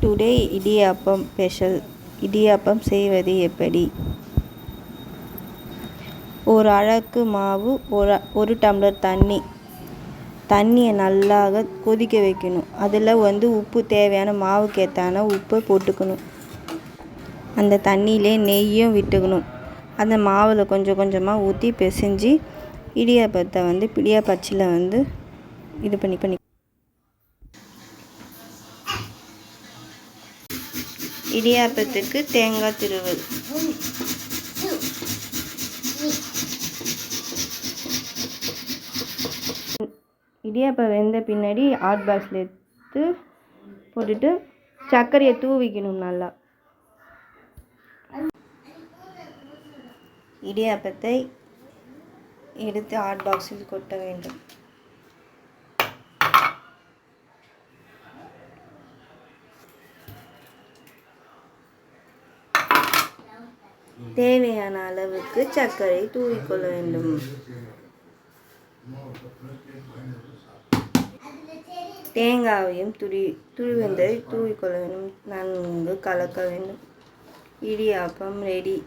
Today idiyappam special. Idiyappam செய்வது எப்படி? ஒரு அழகு மாவு, ஒரு டம்ளர் தண்ணியை நல்லா கொதிக்க வைக்கணும். அதில் உப்பு தேவையான மாவுக்கேற்றான உப்பை போட்டுக்கணும். அந்த தண்ணியிலே நெய்யும் விட்டுக்கணும். அந்த மாவில் கொஞ்சம் கொஞ்சமாக ஊற்றி பிசைஞ்சு இடியாப்பத்தை பிடியாப்பச்சில் இது பண்ணி இடியாப்பத்துக்கு தேங்காய் திருவல். இடியாப்பம் வெந்த பின்னாடி ஹாட் பாக்ஸில் எடுத்து போட்டுட்டு சர்க்கரையை தூவிக்கணும். நல்லா இடியாப்பத்தை எடுத்து ஹாட் பாக்ஸில் கொட்ட வேண்டும். தேவையான அளவுக்கு சர்க்கரை தூவிக்கொள்ள வேண்டும். தேங்காயையும் துருவதை தூவிக்கொள்ள வேண்டும். நன்கு கலக்க வேண்டும். இடியாப்பம் ரெடி.